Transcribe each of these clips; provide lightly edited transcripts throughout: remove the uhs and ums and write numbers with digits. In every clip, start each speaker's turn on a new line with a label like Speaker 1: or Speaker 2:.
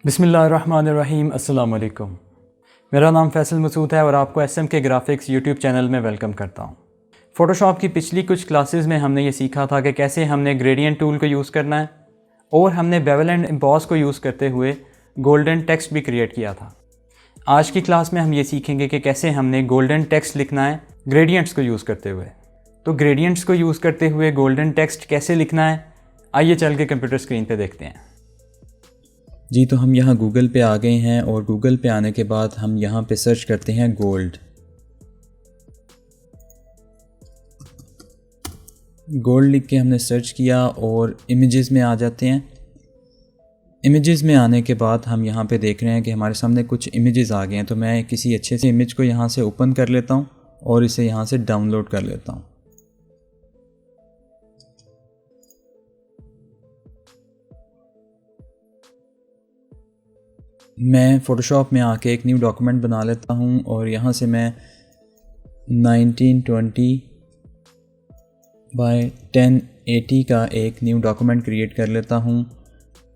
Speaker 1: बिस्मिल्लाहिर्रहमानिर्रहीम। अस्सलाम वालेकुम। मेरा नाम फैसल मसूद है और आपको एसएम के ग्राफिक्स यूट्यूब चैनल में वेलकम करता हूँ। फ़ोटोशॉप की पिछली कुछ क्लासेस में हमने ये सीखा था कि कैसे हमने ग्रेडियंट टूल को यूज़ करना है और हमने बेवल एंड एम्बॉस को यूज़ करते हुए गोल्डन टेक्स्ट भी क्रिएट किया था। आज की क्लास में हम ये सीखेंगे कि कैसे हमने गोल्डन टेक्स्ट लिखना है ग्रेडियंट्स को यूज़ करते हुए। तो ग्रेडियंट्स को यूज़ करते हुए गोल्डन टेक्स्ट कैसे लिखना है, आइए चल के कंप्यूटर स्क्रीन पे देखते हैं।
Speaker 2: जी, तो हम यहाँ गूगल पे आ गए हैं और गूगल पे आने के बाद हम यहाँ पे सर्च करते हैं गोल्ड। गोल्ड लिख के हमने सर्च किया और इमेजेस में आ जाते हैं। इमेजेस में आने के बाद हम यहाँ पे देख रहे हैं कि हमारे सामने कुछ इमेजेस आ गए हैं। तो मैं किसी अच्छे से इमेज को यहाँ से ओपन कर लेता हूँ और इसे यहाँ से डाउनलोड कर लेता हूँ। मैं फ़ोटोशॉप में आके एक न्यू डॉक्यूमेंट बना लेता हूँ और यहाँ से मैं 1920 बाय 1080 का एक न्यू डॉक्यूमेंट क्रिएट कर लेता हूँ।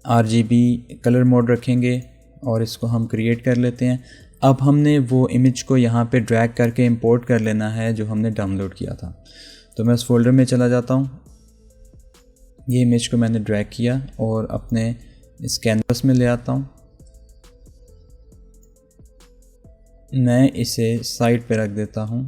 Speaker 2: RGB कलर मोड रखेंगे और इसको हम क्रिएट कर लेते हैं। अब हमने वो इमेज को यहाँ पे ड्रैग करके इंपोर्ट कर लेना है जो हमने डाउनलोड किया था। तो मैं उस फोल्डर में चला जाता हूँ। ये इमेज को मैंने ड्रैग किया और अपने इस कैनवस में ले आता हूँ। मैं इसे साइड पे रख देता हूँ।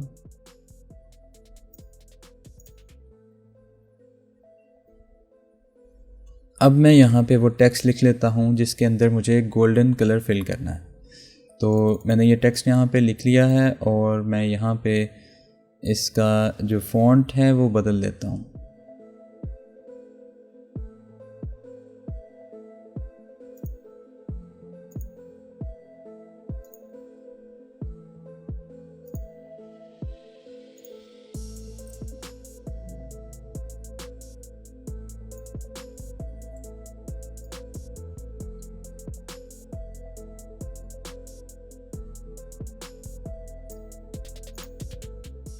Speaker 2: अब मैं यहाँ पे वो टेक्स्ट लिख लेता हूँ जिसके अंदर मुझे गोल्डन कलर फिल करना है। तो मैंने ये टेक्स्ट यहाँ पे लिख लिया है और मैं यहाँ पे इसका जो फ़ॉन्ट है वो बदल देता हूँ।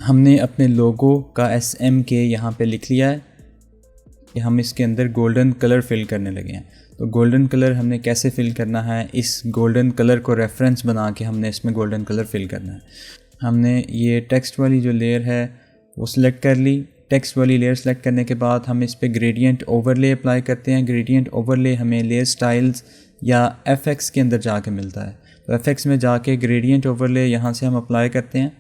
Speaker 2: हमने अपने लोगो का SMK यहाँ पे लिख लिया है कि हम इसके अंदर गोल्डन कलर फिल करने लगे हैं। तो गोल्डन कलर हमने कैसे फिल करना है, इस गोल्डन कलर को रेफरेंस बना के हमने इसमें गोल्डन कलर फिल करना है। हमने ये टेक्स्ट वाली जो लेयर है वो सिलेक्ट कर ली। टेक्स्ट वाली लेयर सेलेक्ट करने के बाद हम इस पर ग्रेडियंट ओवरले अप्लाई करते हैं। ग्रेडियंट ओवरले हमें लेयर स्टाइल्स या FX के अंदर जाके मिलता है। तो FX में जाके ग्रेडियंट ओवरले यहाँ से हम अप्लाई करते हैं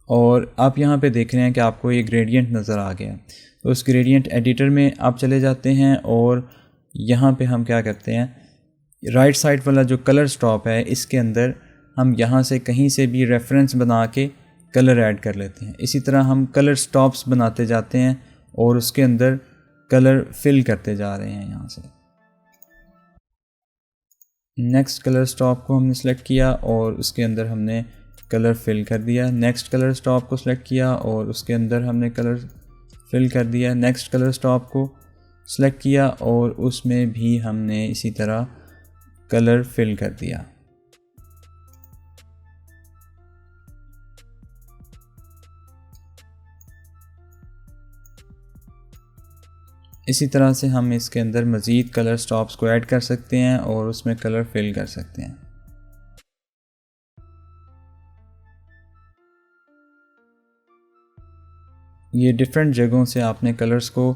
Speaker 2: और आप यहाँ पे देख रहे हैं कि आपको ये ग्रेडियंट नज़र आ गया। तो उस ग्रेडियंट एडिटर में आप चले जाते हैं और यहाँ पे हम क्या करते हैं, राइट साइड वाला जो कलर स्टॉप है इसके अंदर हम यहाँ से कहीं से भी रेफरेंस बना के कलर ऐड कर लेते हैं। इसी तरह हम कलर स्टॉप्स बनाते जाते हैं और उसके अंदर कलर फिल करते जा रहे हैं। यहाँ से नेक्स्ट कलर स्टॉप को हमने सेलेक्ट किया और उसके अंदर हमने कलर फिल कर दिया। नेक्स्ट कलर स्टॉप को सिलेक्ट किया और उसके अंदर हमने कलर फिल कर दिया। नेक्स्ट कलर स्टॉप को सिलेक्ट किया और उसमें भी हमने इसी तरह कलर फिल कर दिया। इसी तरह से हम इसके अंदर मज़ीद कलर स्टॉप्स को ऐड कर सकते हैं और उसमें कलर फिल कर सकते हैं। ये डिफरेंट जगहों से आपने कलर्स को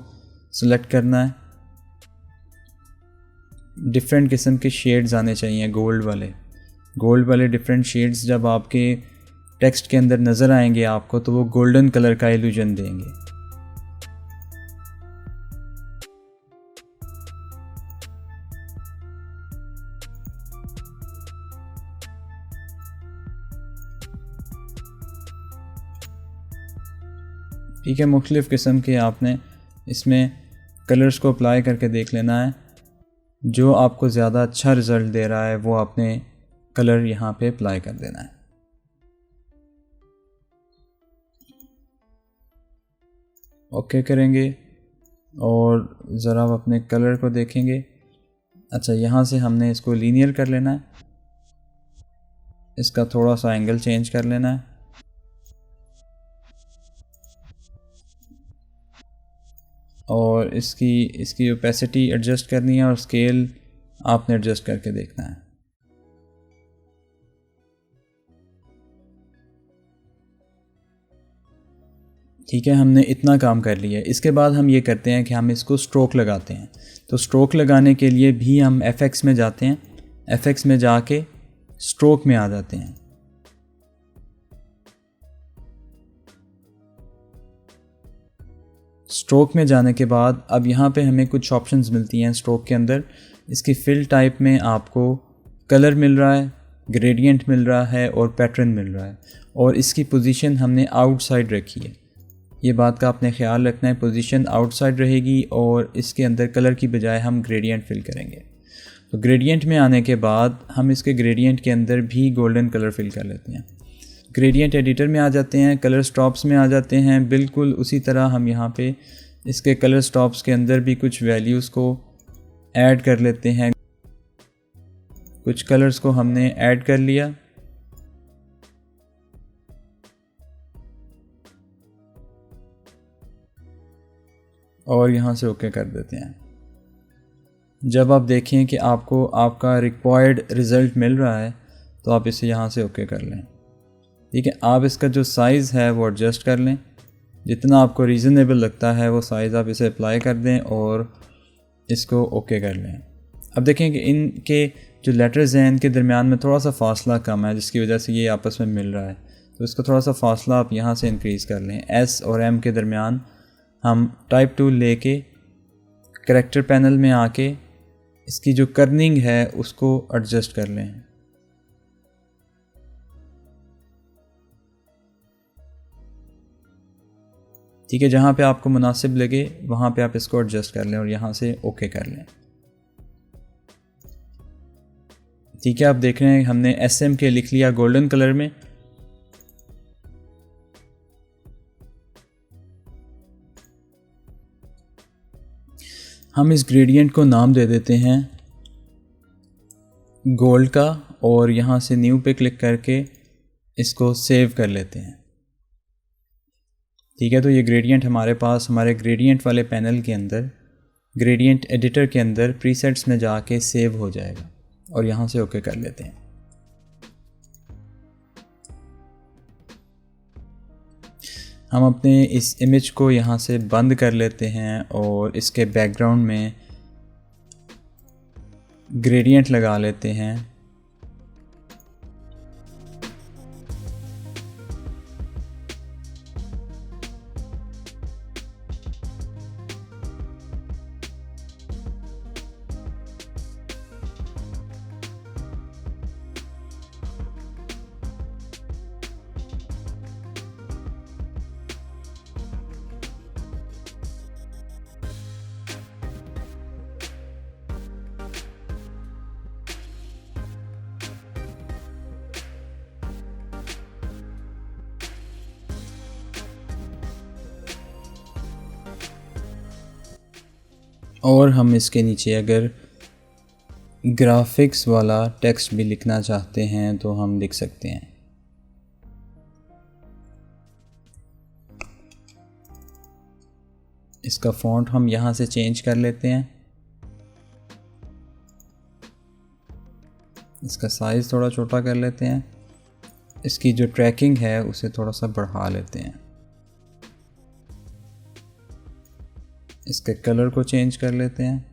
Speaker 2: सिलेक्ट करना है। डिफरेंट किस्म के शेड्स आने चाहिए। गोल्ड वाले डिफरेंट शेड्स जब आपके टेक्स्ट के अंदर नज़र आएंगे आपको, तो वो गोल्डन कलर का इल्यूजन देंगे। ठीक है, मुख्तलिफ़ किस्म के आपने इसमें कलर्स को अप्लाई करके देख लेना है। जो आपको ज़्यादा अच्छा रिज़ल्ट दे रहा है वो आपने कलर यहाँ पे अप्लाई कर देना है। ओके करेंगे और ज़रा अपने कलर को देखेंगे। अच्छा, यहाँ से हमने इसको लीनियर कर लेना है। इसका थोड़ा सा एंगल चेंज कर लेना है। और इसकी ओपेसिटी एडजस्ट करनी है और स्केल आपने एडजस्ट करके देखना है। ठीक है, हमने इतना काम कर लिया है। इसके बाद हम ये करते हैं कि हम इसको स्ट्रोक लगाते हैं। तो स्ट्रोक लगाने के लिए भी हम FX में जाते हैं, FX में जाके स्ट्रोक में आ जाते हैं। स्ट्रोक में जाने के बाद अब यहाँ पे हमें कुछ ऑप्शंस मिलती हैं स्ट्रोक के अंदर। इसकी फिल टाइप में आपको कलर मिल रहा है, ग्रेडियंट मिल रहा है और पैटर्न मिल रहा है, और इसकी पोजीशन हमने आउटसाइड रखी है। ये बात का आपने ख्याल रखना है, पोजीशन आउटसाइड रहेगी और इसके अंदर कलर की बजाय हम ग्रेडियंट फिल करेंगे। तो ग्रेडियंट में आने के बाद हम इसके ग्रेडियंट के अंदर भी गोल्डन कलर फिल कर लेते हैं। ग्रेडियंट एडिटर में आ जाते हैं, कलर स्टॉप्स में आ जाते हैं। बिल्कुल उसी तरह हम यहाँ पे इसके कलर स्टॉप्स के अंदर भी कुछ वैल्यूज़ को ऐड कर लेते हैं। कुछ कलर्स को हमने ऐड कर लिया, और यहाँ से ओके कर देते हैं। जब आप देखें कि आपको आपका रिक्वायर्ड रिज़ल्ट मिल रहा है तो आप इसे यहाँ से ओके कर लें। ठीक है, आप इसका जो साइज़ है वो एडजस्ट कर लें, जितना आपको रीज़नेबल लगता है वो साइज़ आप इसे अप्लाई कर दें और इसको ओके कर लें। अब देखें कि इनके जो लेटर्स हैं इनके दरमियान में थोड़ा सा फासला कम है, जिसकी वजह से ये आपस में मिल रहा है। तो इसका थोड़ा सा फासला आप यहाँ से इंक्रीज़ कर लें। S और M के दरमियान हम टाइप टूल लेके करैक्टर पैनल में आके इसकी जो कर्निंग है उसको एडजस्ट कर लें। ठीक है, जहाँ पे आपको मुनासिब लगे वहाँ पे आप इसको एडजस्ट कर लें और यहाँ से ओके कर लें। ठीक है, आप देख रहे हैं हमने SMK लिख लिया गोल्डन कलर में। हम इस ग्रेडियंट को नाम दे देते हैं गोल्ड का, और यहाँ से न्यू पे क्लिक करके इसको सेव कर लेते हैं। ठीक है, तो ये ग्रेडियंट हमारे पास हमारे ग्रेडियंट वाले पैनल के अंदर ग्रेडियंट एडिटर के अंदर प्रीसेट्स में जाके सेव हो जाएगा, और यहाँ से ओके कर लेते हैं। हम अपने इस इमेज को यहाँ से बंद कर लेते हैं और इसके बैकग्राउंड में ग्रेडियंट लगा लेते हैं। और हम इसके नीचे अगर ग्राफिक्स वाला टेक्स्ट भी लिखना चाहते हैं तो हम लिख सकते हैं। इसका फ़ॉन्ट हम यहाँ से चेंज कर लेते हैं। इसका साइज़ थोड़ा छोटा कर लेते हैं। इसकी जो ट्रैकिंग है उसे थोड़ा सा बढ़ा लेते हैं। इसके कलर को चेंज कर लेते हैं।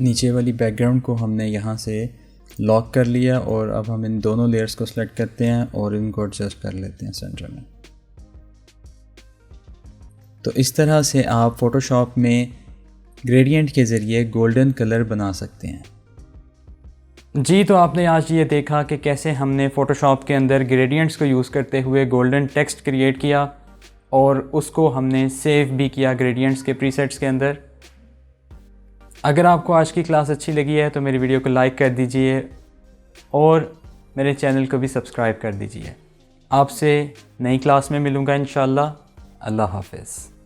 Speaker 2: नीचे वाली बैकग्राउंड को हमने यहाँ से लॉक कर लिया और अब हम इन दोनों लेयर्स को सेलेक्ट करते हैं और इनको एडजस्ट कर लेते हैं सेंटर में। तो इस तरह से आप फ़ोटोशॉप में ग्रेडियंट के ज़रिए गोल्डन कलर बना सकते हैं।
Speaker 1: जी, तो आपने आज ये देखा कि कैसे हमने फ़ोटोशॉप के अंदर ग्रेडियंट्स को यूज़ करते हुए गोल्डन टेक्स्ट क्रिएट किया और उसको हमने सेव भी किया ग्रेडियंट्स के प्रीसेट्स के अंदर। अगर आपको आज की क्लास अच्छी लगी है तो मेरी वीडियो को लाइक कर दीजिए और मेरे चैनल को भी सब्सक्राइब कर दीजिए। आपसे नई क्लास में मिलूँगा इंशाअल्लाह। अल्लाह हाफ़िज़।